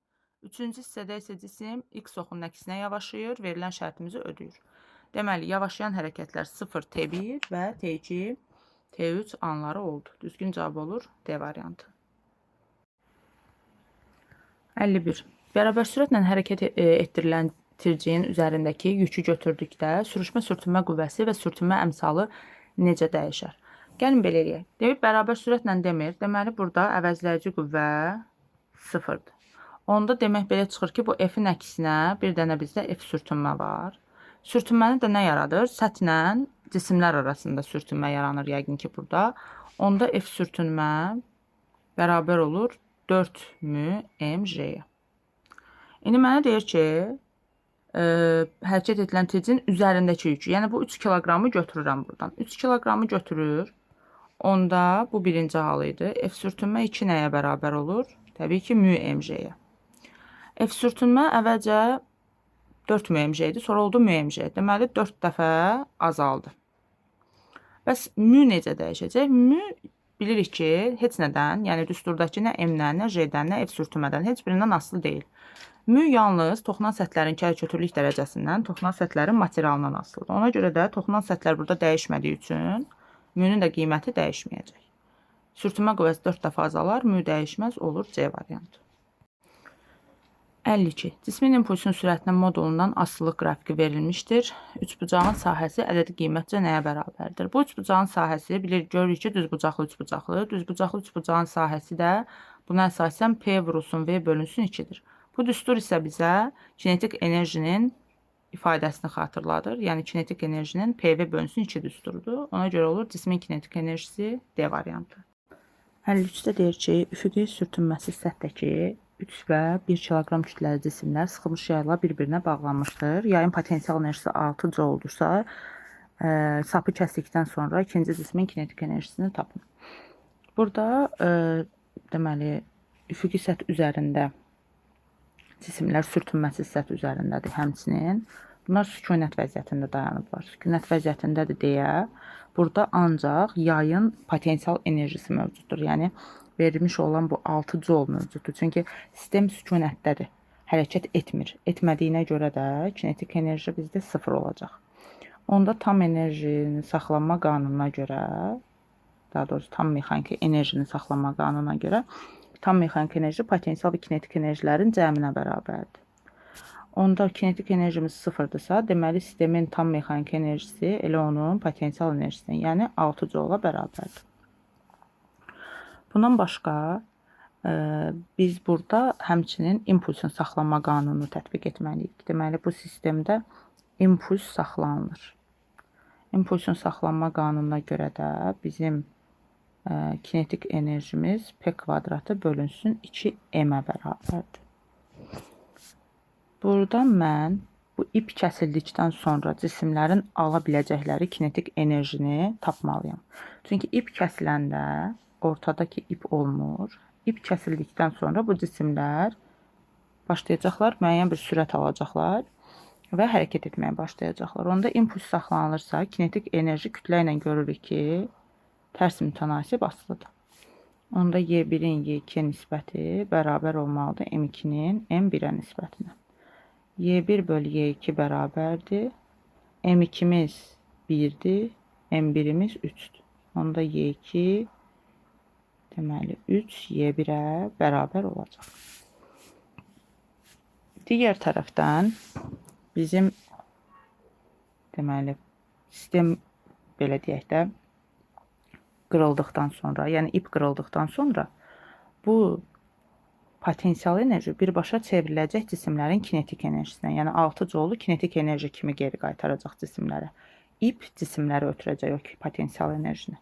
Speaker 2: Üçüncü hissədə isə cisim X oxunun əksinə yavaşlayır, verilən şərtimizi ödəyir. Deməli, yavaşlayan hərəkətlər 0 T1 və T2, T3 anları oldu. Düzgün cavab olur D variantı. 51. Bərabər sürətlə hərəkət etdirilən tirciyin üzərindəki yükü götürdükdə sürüşmə sürtünmə qüvvəsi və sürtünmə əmsalı necə dəyişər? Gəlin belə eləyək. Deyib, bərabər sürətlə demir. Deməli, burada əvəzləyici qüvvə 0-dır. Onda demək belə çıxır ki, bu F-in əksinə bir dənə bizdə F sürtünmə var. Sürtünməni də nə yaradır? Səthlə cisimlər arasında sürtünmə yaranır yəqin ki, burada. Onda F sürtünmə bərabər olur 4μmj-yə. İndi mənə deyir ki, hərəkət edilən tircinin üzərindəki yükü. Yəni, bu 3 kiloqramı götürürəm buradan. 3 kiloqramı götürür. Onda bu birinci halı idi. F sürtünmə 2 nəyə bərabər olur? Təbii ki, μmj-yə. F sürtünmə əvvəlcə 4μmj idi, sonra oldu μmj. Deməli, 4 dəfə azaldı. Bəs μ necə dəyişəcək? μ bilirik ki, heç nədən, yəni düsturdakı nə m-dən, nə j-dən, nə F sürtünmədən heç birindən asılı deyil. Mü yalnız toxunan səthlərin kərkütürlük dərəcəsindən, toxunan səthlərin materialından asılıdır. Ona görə də toxunan səthlər burada dəyişmədiyi üçün mü'nün də qiyməti dəyişməyəcək. Sürtünmə qüvvəsi 4 dəfə azalar, mü dəyişməz olur C variantı. 52. Cismin impulsun sürətinə modulundan asılılıq qrafiki verilmişdir. Üçbucağın sahəsi ədədi qiymətcə nəyə bərabərdir? Bu üçbucağın sahəsi görürük ki, düzbucaqlı üçbucaqlı. Düzbucaqlı üçbucağın sahəsi də buna əsasən P vurulsun V bölünsün 2-dir. Bu düstur isə bizə kinetik enerjinin ifadəsini xatırladır. Yəni kinetik enerjinin PV bölünsün 2 düsturudur. Ona görə olur cismin kinetik enerjisi D variantı. 53-də deyir ki, üfüqi sürtünməsi səthəki 3 və 1 kiloqram kütləli cisimlər sıxılmış yayla bir-birinə bağlanmışdır. Yayın potensial enerjisi 6 jouldursa, sapı kəsdikdən sonra ikinci cismin kinetik enerjisini tapın. Burada deməli üfüqi səth üzərində cisimlər sürtünməsi səth üzərindədir həmçinin. Bunlar sükunət vəziyyətində dayanıblar. Sükunət vəziyyətindədir deyə burada ancaq yayın potensial enerjisi mövcuddur. Yəni verilmiş olan bu 6 joule mövcuddur. Çünki sistem sükunətdədir. Hərəkət etmir. Etmədiyinə görə də kinetik enerji bizdə 0 olacaq. Onda tam enerjinin saxlanma qanununa görə, daha doğrusu tam mexaniki enerjinin saxlanma qanununa görə tam mexaniki enerji potensial və kinetik enerjilərin cəminə bərabərdir. Onda kinetik enerjimiz 0-dırsa, deməli sistemin tam mexaniki enerjisi elə onun potensial enerjisindən, yəni 6 joule-a bərabərdir. Bundan başqa biz burada həmçinin impulsun saxlanma qanununu tətbiq etməliyik. Deməli bu sistemdə impuls saxlanılır. İmpulsun saxlanma qanununa görə də bizim kinetik enerjimiz P kvadratı bölünsün 2M-ə bərabərdir. Buradan mən bu ip kəsildikdən sonra cisimlərin ala biləcəkləri kinetik enerjini tapmalıyam. Çünki ip kəsiləndə ortadakı ip olmur. İp kəsildikdən sonra bu cisimlər başlayacaqlar, müəyyən bir sürət alacaqlar və hərəkət etməyə başlayacaqlar. Onda impuls saxlanılırsa, kinetik enerji kütlə ilə görürük ki, tərs mütənasib asılıdır. Onda Y1-in Y2-yə nisbəti bərabər olmalıdır M2-nin M1-ə nisbətinə. Y1 bölü Y2 bərabərdir. M2-miz 1-dir, M1-imiz 3-dür. Onda Y2 deməli 3 Y1-ə bərabər olacaq. Digər tərəfdən bizim deməli sistem belə deyək də qırıldıqdan sonra, yəni ip qırıldıqdan sonra bu potensial enerji birbaşa çevriləcək cisimlərin kinetik enerjisinə, yəni 6 joule kinetik enerji kimi geri qaytaracaq cisimlərə. İp cisimləri ötürəcək o potensial enerjini.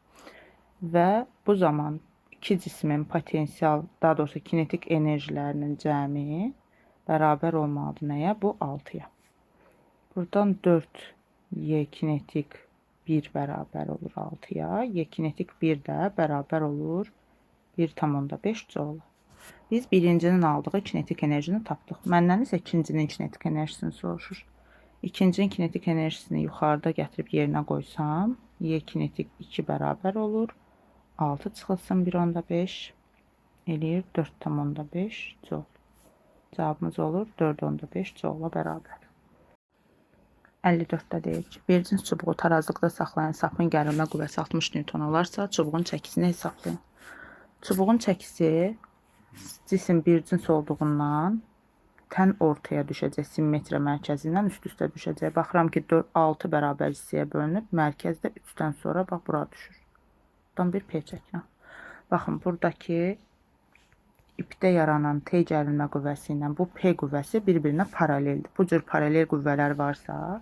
Speaker 2: Və bu zaman iki cismin potensial, daha doğrusu kinetik enerjilərinin cəmi bərabər olmalıdır nəyə? Bu 6-ya. Buradan 4Y kinetik 1 bərabər olur 6-ya. Y kinetik 1 də bərabər olur 1,5 joule. Biz birincinin aldığı kinetik enerjini tapdıq. Məndən isə ikincinin kinetik enerjisini soruşur. İkincinin kinetik enerjisini yuxarıda gətirib yerinə qoysam, Y kinetik 2 bərabər olur. 6 çıxılsın 1,5 eləyir 4,5 joule. Cavabımız olur 4,5 joule-a bərabər. 54-də deyir ki, bir cins çubuğu tarazlıqda saxlayan sapın gərilmə qüvvəsi 60 Newton olarsa, çubuğun çəkisini hesablayın. Çubuğun çəkisi cisim bir cins olduğundan tən ortaya düşəcək, simmetriya mərkəzindən üst-üstə düşəcək. Baxıram ki, 6 bərabər hissəyə bölünüb, mərkəzdə 3-dən sonra bax, bura düşür. Buradan bir P çəkirəm. Baxın, buradakı ipdə yaranan T gərilmə qüvvəsi ilə bu P qüvvəsi bir-birinə paraleldir. Bu cür paralel qüvvələr varsa,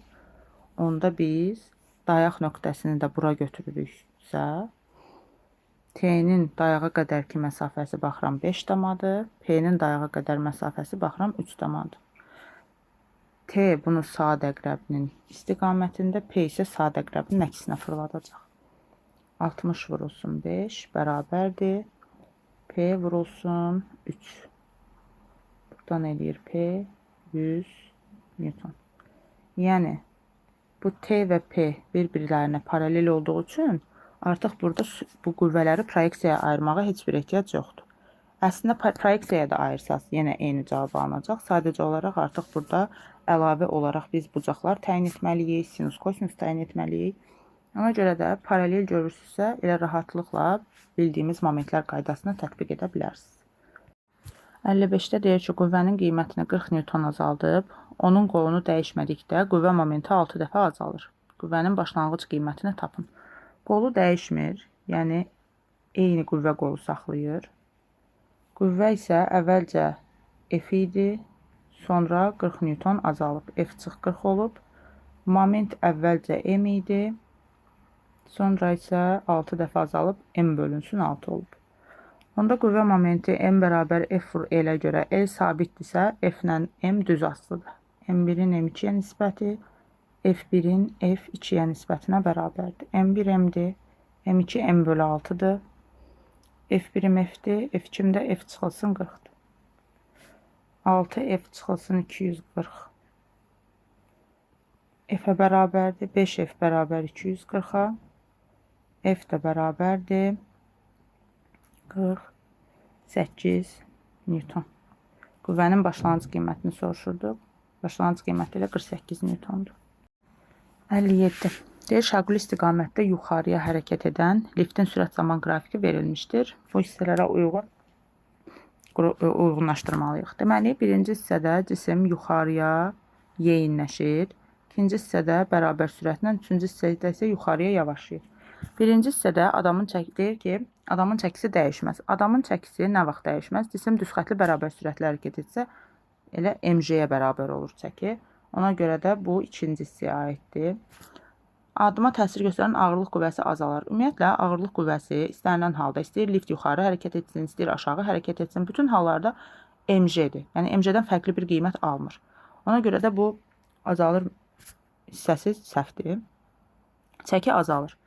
Speaker 2: onda biz dayaq nöqtəsini də bura götürürüksə, T-nin dayağa qədərki məsafəsi baxıram 5 damadır, P-nin dayağa qədər məsafəsi baxıram 3 damadır. T bunu sağ əqrəbinin istiqamətində, P isə sağ əqrəbinin əksinə fırladacaq. 60 vurulsun 5 bərabərdir. P vurulsun 3. Buradan eləyir P 100 Newton. Yəni, bu T və P bir-birlərinə paralel olduğu üçün artıq burada bu qüvvələri proyeksiyaya ayırmağa heç bir ehtiyac yoxdur. Əslində proyeksiyaya da ayırsaq yenə eyni cavab alınacaq. Sadəcə olaraq artıq burada əlavə olaraq biz bucaqlar təyin etməliyik, sinus, kosinus təyin etməliyik. Ona görə də paralel görürsünüzsə elə rahatlıqla bildiyimiz momentlər qaydasını tətbiq edə bilərsiniz. 55-də deyir ki, qüvvənin qiymətini 40 Newton azaldıb, onun qolunu dəyişmədikdə qüvvə momenti 6 dəfə azalır. Qüvvənin başlanğıc qiymətini tapın. Qolu dəyişmir, yəni eyni qüvvə qolu saxlayır. Qüvvə isə əvvəlcə F idi, sonra 40 Newton azalıb, F çıx 40 olub. Moment əvvəlcə M idi, sonra isə 6 dəfə azalıb, M bölünsün 6 olub. Onda qüvvə momenti M bərabər F vur L-ə görə L sabitdirsə, F-lə M düz asılıdır. M1-in M2-yə nisbəti F1-in F2-yə nisbətinə bərabərdir. M1 M-dir, M2 M bölü 6-dır. F1-im F-dir, F2-im də F çıxılsın 40-dır. 6 F çıxılsın 240. F-ə bərabərdir, 5F bərabər 240-a. F də bərabərdir 48 Newton. Qüvvənin başlanğıc qiymətini soruşurduq. Başlanğıc qiyməti ilə 48 Newtondur. 57. Deyir, şaquli istiqamətdə yuxarıya hərəkət edən liftin sürət zaman qrafiki verilmişdir. Bu hissələrə uyğunlaşdırmalıyıq. Deməli, birinci hissədə cisim yuxarıya yeyinləşir. İkinci hissədə bərabər sürətlə, üçüncü hissədə isə yuxarıya yavaşlayır. Birinci hissədə deyir ki, adamın çəkisi dəyişməz. Adamın çəkisi nə vaxt dəyişməz? Cisim düzxətli bərabər sürətlə hərəkət etsə, elə mg-yə bərabər olur çəki. Ona görə də bu ikinci hissəyə aiddir. Adıma təsir göstərən ağırlıq qüvvəsi azalar. Ümumiyyətlə, ağırlıq qüvvəsi istənilən halda istəyir lift yuxarı hərəkət etsin, istəyir aşağı hərəkət etsin. Bütün hallarda mg-dir. Yəni, mg-dən fərqli bir qiymət almır. Ona görə də bu azalır hissəsi səhvdir. Çəki azalır.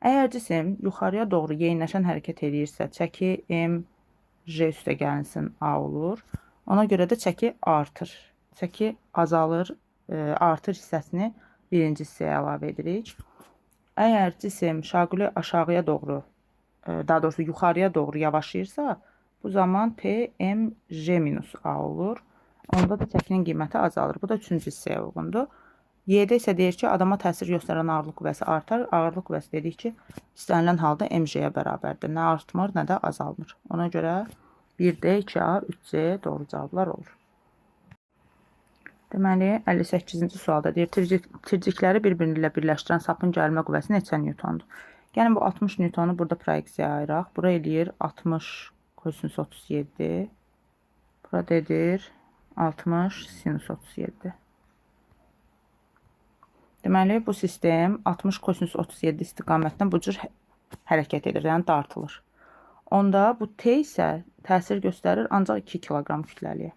Speaker 2: Əgər cisim yuxarıya doğru yeyinləşən hərəkət edirsə, çəki mg üstə gəlinsin a olur. Ona görə də çəki artır. Çəki azalır, artır hissəsini birinci hissəyə əlavə edirik. Əgər cisim şaquli aşağıya doğru, daha doğrusu yuxarıya doğru yavaşlayırsa, bu zaman p mg minus a olur. Onda da çəkinin qiyməti azalır. Bu da üçüncü hissəyə uyğundur. Y-də isə deyir ki, adama təsir göstərən ağırlıq qüvvəsi artar. Ağırlıq qüvvəsi dedik ki, istənilən halda mg-yə bərabərdir. Nə artmır, nə də azalmır. Ona görə 1D, 2A, 3C doğru cavablar olur. Deməli, 58-ci sualda deyir, tircikləri bir-biri ilə birləşdirən sapın gərilmə qüvvəsi neçə Newtondur? Yəni, bu 60 Newtonu burada proyeksiya ayıraq. Bura eləyir 60 kosinus 37. Burada edir 60 sinus 37. Deməli, bu sistem 60 kosinus 37 istiqamətdən bu cür hərəkət edir, yəni dartılır. Onda bu T isə təsir göstərir ancaq 2 kiloqram kütləliyə.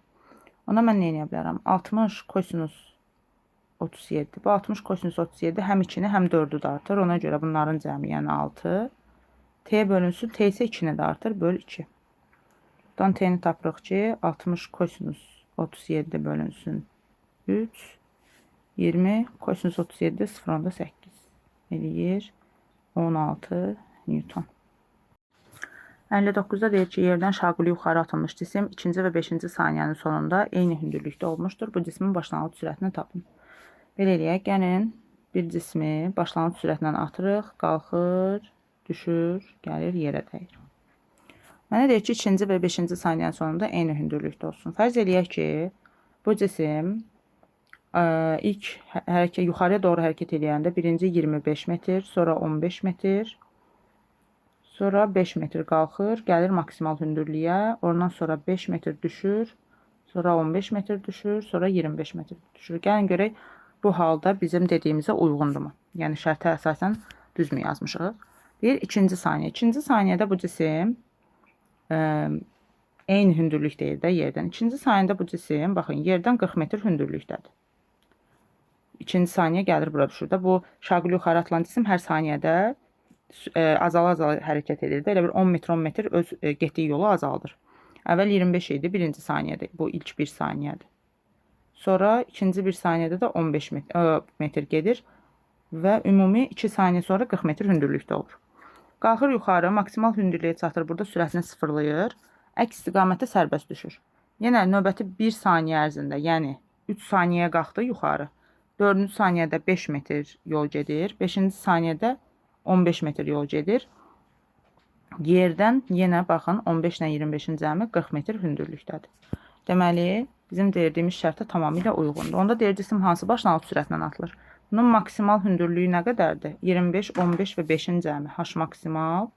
Speaker 2: Ona mən nə edə bilərəm? 60 kosinus 37. Bu 60 kosinus 37 həm 2-ni, həm 4-ü dartır. Ona görə bunların cəmi, yəni 6. T bölünsün, T isə 2-ni dartır, böl 2. Buradan T-ni tapırıq ki, 60 kosinus 37 bölünsün 3. 20 kosinus 37 0.8 eləyir 16 Newton. 59-da deyir ki, yerdən şaquli yuxarı atılmış cisim 2-ci və 5-ci saniyənin sonunda eyni hündürlükdə olmuşdur. Bu cismin başlanğıc sürətini tapın. Belə eləyək, gəlin bir cismi başlanğıc sürətlə atırıq, qalxır, düşür, gəlir, yerə dəyir. Mənə deyir ki, 2-ci və 5-ci saniyənin sonunda eyni hündürlükdə olsun. Fərz eləyək ki, bu cisim ilk yuxarıya doğru hərəkət edəndə birinci 25 metr, sonra 15 metr, sonra 5 metr qalxır, gəlir maksimal hündürlüyə, ondan sonra 5 metr düşür, sonra 15 metr düşür, sonra 25 metr düşür. Gəlin görək, bu halda bizim dediyimizə uyğundurmu? Yəni şərtə əsasən düzmü yazmışıq? Deyir, ikinci saniyə. İkinci saniyədə bu cisim eyni hündürlükdəyir də yerdən. İkinci saniyədə bu cisim, baxın, yerdən 40 metr hündürlükdədir. İkinci saniyə gəlir, bura düşür də. Bu şaquli yuxarı atılan cisim hər saniyədə azala-azala hərəkət edir də. Elə bir 10 metr öz getdiyi yolu azaldır. Əvvəl 25 idi, birinci saniyədə. Bu ilk bir saniyədir. Sonra ikinci bir saniyədə də 15 metr gedir və ümumi 2 saniyə sonra 40 metr hündürlükdə olur. Qalxır yuxarı, maksimal hündürlüyə çatır. Burada sürətini sıfırlayır. Əks istiqamətdə sərbəst düşür. Yenə növbəti 1 saniyə ərzində, yəni 3 saniyəyə qalxdı yuxarı. 4-cü saniyədə 5 metr yol gedir. 5-ci saniyədə 15 metr yol gedir. Yerdən yenə baxın 15 ilə 25-in cəmi 40 metr hündürlükdədir. Deməli, bizim verdiyimiz şərtə tamamilə uyğundur. Onda deyir cisim hansı başlanğıc sürətlə atılır? Bunun maksimal hündürlüyü nə qədərdir? 25, 15 və 5-in cəmi. H maksimal.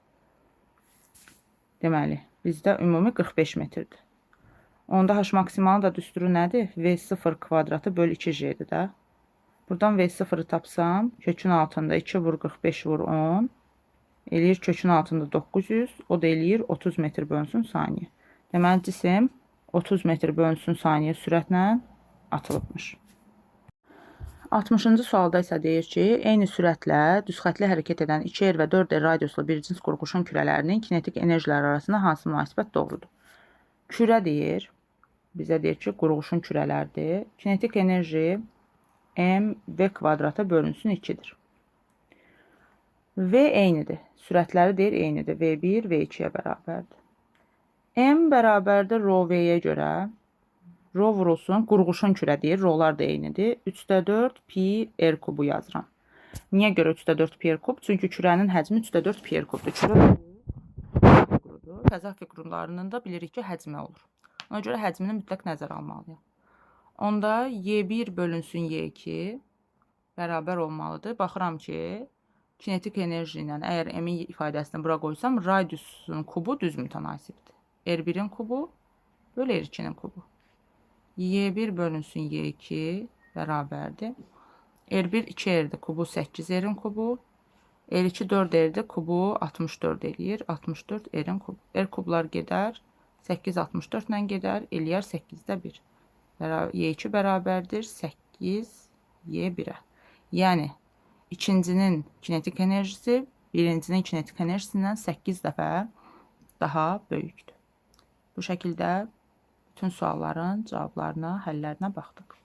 Speaker 2: Deməli, bizdə ümumi 45 metrdir. Onda H maksimalın da düsturu nədir? V0 kvadratı böl 2J'dir də. Buradan V0'ı tapsam, kökün altında 2 vur 45 vur 10. Eləyir kökün altında 900, o da eləyir 30 metr bölünsün saniyə. Deməli, cisim 30 metr bölünsün saniyə sürətlə atılıbmış. 60-cı sualda isə deyir ki, eyni sürətlə düzxətli hərəkət edən 2R və 4R radiuslu bir cins qurğuşun kürələrinin kinetik enerjiləri arasında hansı münasibət doğrudur? Kürə deyir, bizə deyir ki, qurğuşun kürələrdir. Kinetik enerji mv kvadrata bölünsün 2-dir. V eynidir. Sürətləri deyir eynidir. V1, V2-yə bərabərdir. M bərabərdir rho V-yə görə. Rho vurulsun. Qurğuşun kürə deyir. Rholar da eynidir. 3/4 pi r kubu yazıram. Niyə görə 3/4 pi r kub? Çünki kürənin həcmi 3/4 pi r kubdur. Kürə figurudur. Fəza figurlarının da bilirik ki, həcmi olur. Ona görə həcmini mütləq nəzərə almalıyam. Onda Y1 bölünsün Y2 bərabər olmalıdır. Baxıram ki, kinetik enerji ilə əgər M-in ifadəsini bura qoysam, radiusun kubu düz mütənasibdir. R1-in kubu böl R2-nin kubu. Y1 bölünsün Y2 bərabərdir. R1 2R'dir, kubu 8R'in kubu. R2 4R'dir, kubu 64 eləyir. 64 R'in kubu. R kublar gedər. 8 64 ilə gedər. Eləyər 8-də 1. Y2 bərabərdir 8 Y1-ə. Yəni, ikincinin kinetik enerjisi birincinin kinetik enerjisindən 8 dəfə daha böyükdür. Bu şəkildə bütün sualların cavablarına, həllərinə baxdıq.